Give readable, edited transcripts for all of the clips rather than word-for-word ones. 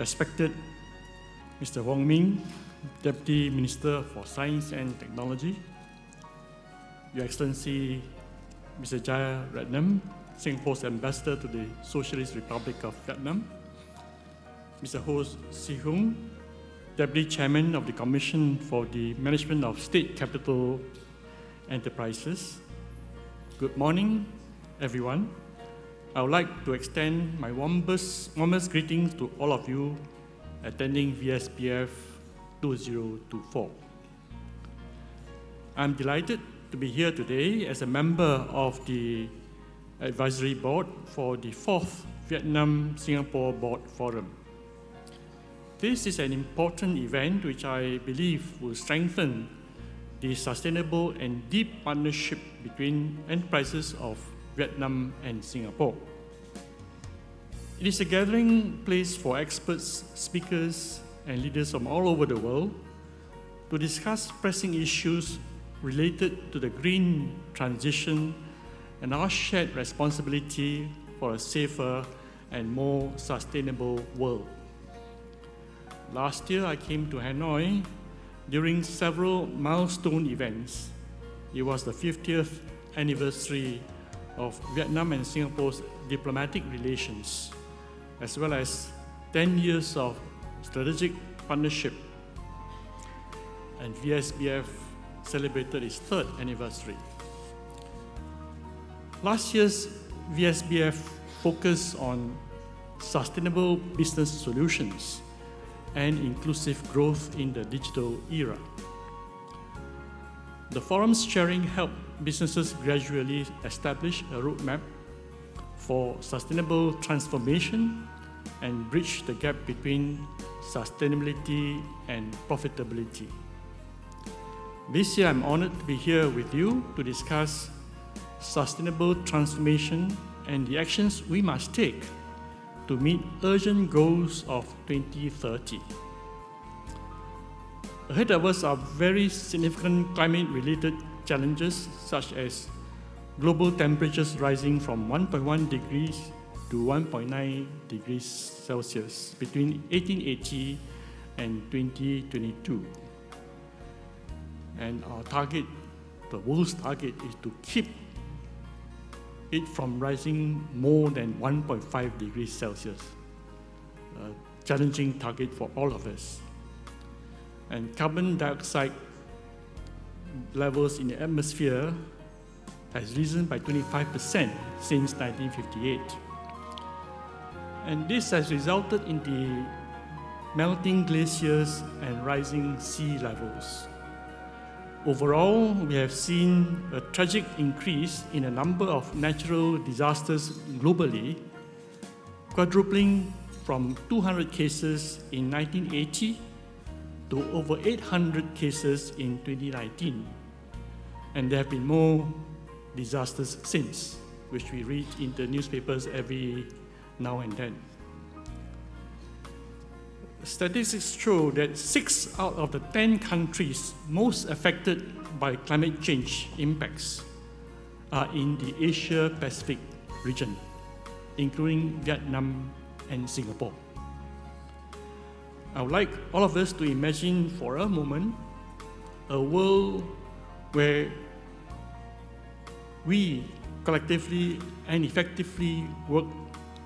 Respected Mr. Wong Ming, Deputy Minister for Science and Technology, Your Excellency Mr. Jaya Ratnam, Singapore's Ambassador to the Socialist Republic of Vietnam, Mr. Ho Si Hung, Deputy Chairman of the Commission for the Management of State Capital Enterprises. Good morning, everyone. I would like to extend my warmest greetings to all of you attending VSBF 2024. I'm delighted to be here today as a member of the Advisory Board for the 4th Vietnam-Singapore Board Forum. This is an important event which I believe will strengthen the sustainable and deep partnership between enterprises of Vietnam and Singapore. It is a gathering place for experts, speakers, and leaders from all over the world to discuss pressing issues related to the green transition and our shared responsibility for a safer and more sustainable world. Last year, I came to Hanoi during several milestone events. It was the 50th anniversary of Vietnam and Singapore's diplomatic relations, as well as 10 years of strategic partnership. And VSBF celebrated its 3rd anniversary. Last year's VSBF focused on sustainable business solutions and inclusive growth in the digital era. The forum's sharing helped businesses gradually establish a roadmap for sustainable transformation and bridge the gap between sustainability and profitability. This year, I'm honored to be here with you to discuss sustainable transformation and the actions we must take to meet urgent goals of 2030. Ahead of us are very significant climate-related challenges, such as global temperatures rising from 1.1 degrees to 1.9 degrees Celsius between 1880 and 2022. And our target, the world's target, is to keep it from rising more than 1.5 degrees Celsius. A challenging target for all of us. And carbon dioxide levels in the atmosphere has risen by 25% since 1958. And this has resulted in the melting glaciers and rising sea levels. Overall, we have seen a tragic increase in the number of natural disasters globally, quadrupling from 200 cases in 1980 to over 800 cases in 2019. And there have been more disasters since, which we read in the newspapers every now and then. Statistics show that 6 out of the 10 countries most affected by climate change impacts are in the Asia-Pacific region, including Vietnam and Singapore. I would like all of us to imagine for a moment a world where we collectively and effectively work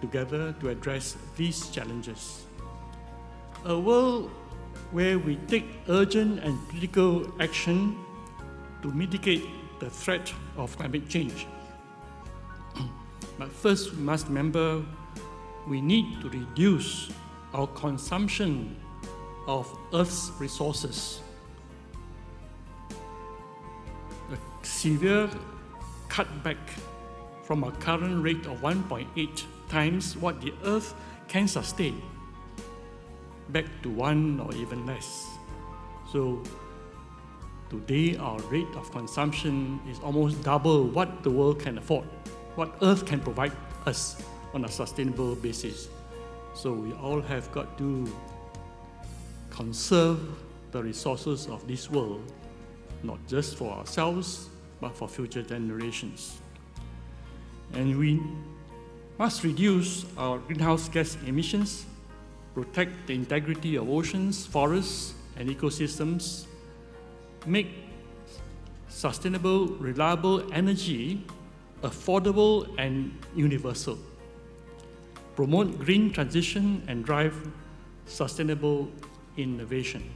together to address these challenges. A world where we take urgent and critical action to mitigate the threat of climate change. But first, we must remember we need to reduce our consumption of Earth's resources. A severe cutback from a current rate of 1.8 times what the Earth can sustain, back to 1 or even less. So today our rate of consumption is almost double what the world can afford, what Earth can provide us on a sustainable basis. So we all have got to conserve the resources of this world, not just for ourselves, but for future generations. And we must reduce our greenhouse gas emissions protect the integrity of oceans, forests, and ecosystems, make sustainable, reliable energy affordable and universal, promote green transition, and drive sustainable innovation.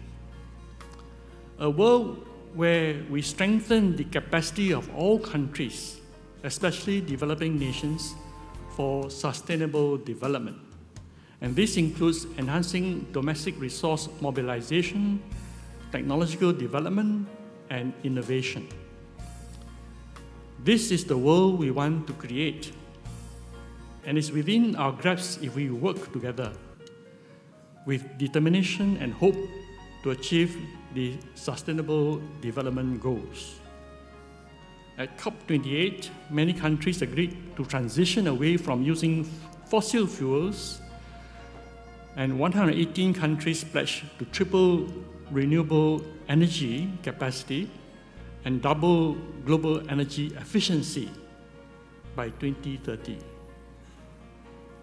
A world where we strengthen the capacity of all countries, especially developing nations, for sustainable development. And this includes enhancing domestic resource mobilization, technological development, and innovation. This is the world we want to create, and it's within our grasp if we work together with determination and hope to achieve the Sustainable Development Goals. At COP28, many countries agreed to transition away from using fossil fuels, and 118 countries pledged to triple renewable energy capacity and double global energy efficiency by 2030.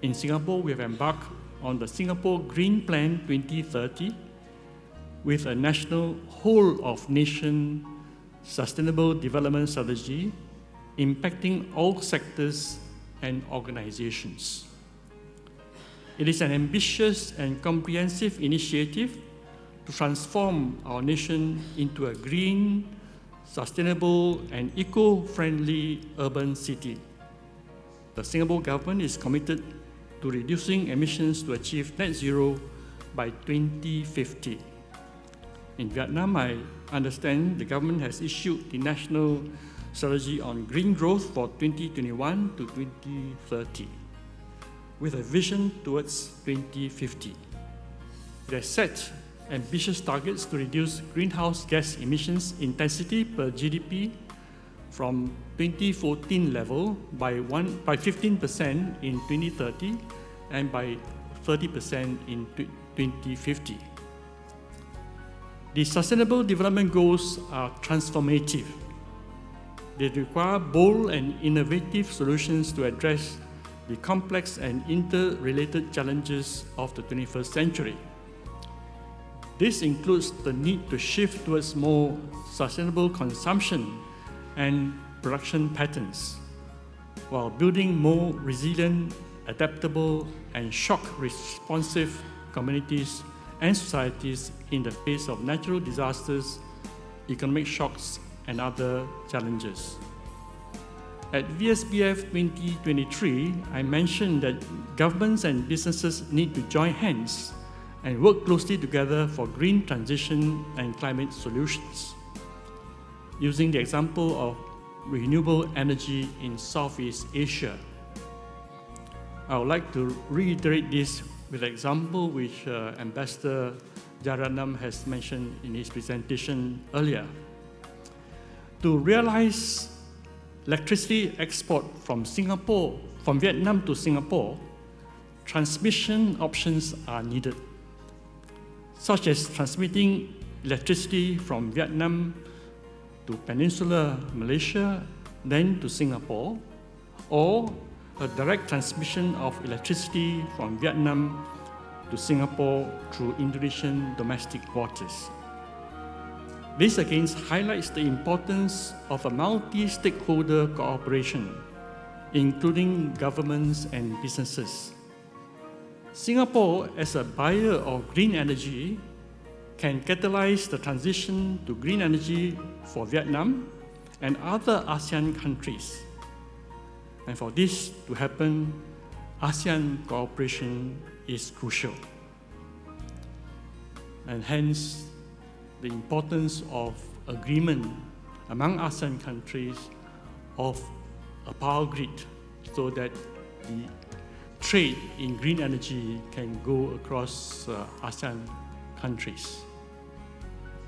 In Singapore, we have embarked on the Singapore Green Plan 2030 with a national whole-of-nation sustainable development strategy impacting all sectors and organizations. It is an ambitious and comprehensive initiative to transform our nation into a green, sustainable, and eco-friendly urban city. The Singapore government is committed to reducing emissions to achieve net zero by 2050. In Vietnam, I understand the government has issued the National Strategy on Green Growth for 2021 to 2030, with a vision towards 2050. It has set ambitious targets to reduce greenhouse gas emissions intensity per GDP from 2014 level by 15% in 2030 and by 30% in 2050. The Sustainable Development Goals are transformative. They require bold and innovative solutions to address the complex and interrelated challenges of the 21st century. This includes the need to shift towards more sustainable consumption and production patterns, while building more resilient, adaptable, and shock-responsive communities and societies in the face of natural disasters, economic shocks, and other challenges. At VSBF 2023, I mentioned that governments and businesses need to join hands and work closely together for green transition and climate solutions, using the example of renewable energy in Southeast Asia. I would like to reiterate this with an example which Ambassador Jayaratnam has mentioned in his presentation earlier. To realize electricity export from Vietnam to Singapore, transmission options are needed, such as transmitting electricity from Vietnam to Peninsular Malaysia, then to Singapore, or a direct transmission of electricity from Vietnam to Singapore through Indonesian domestic waters. This again highlights the importance of a multi-stakeholder cooperation, including governments and businesses. Singapore, as a buyer of green energy, can catalyze the transition to green energy for Vietnam and other ASEAN countries. And for this to happen, ASEAN cooperation is crucial. And hence, the importance of agreement among ASEAN countries of a power grid so that the trade in green energy can go across ASEAN countries.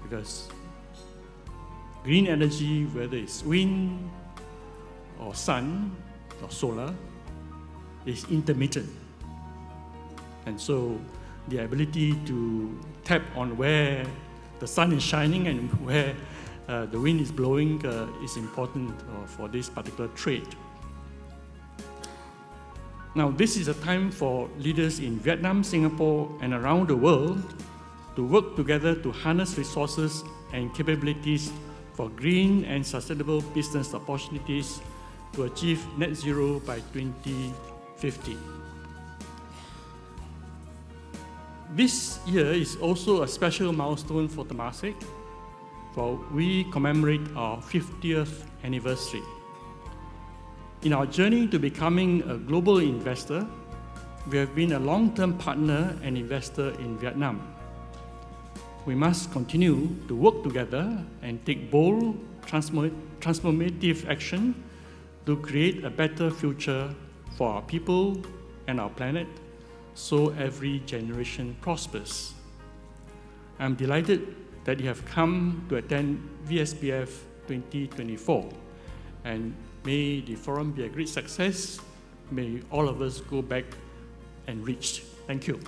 Because green energy, whether it's wind or sun or solar, is intermittent. And so the ability to tap on where the sun is shining and where the wind is blowing is important for this particular trade. Now, this is a time for leaders in Vietnam, Singapore, and around the world to work together to harness resources and capabilities for green and sustainable business opportunities to achieve net zero by 2050. This year is also a special milestone for Temasek, for we commemorate our 50th anniversary. In our journey to becoming a global investor, we have been a long-term partner and investor in Vietnam. We must continue to work together and take bold, transformative action to create a better future for our people and our planet, so every generation prospers. I'm delighted that you have come to attend VSBF 2024, and may the forum be a great success. May all of us go back enriched. Thank you.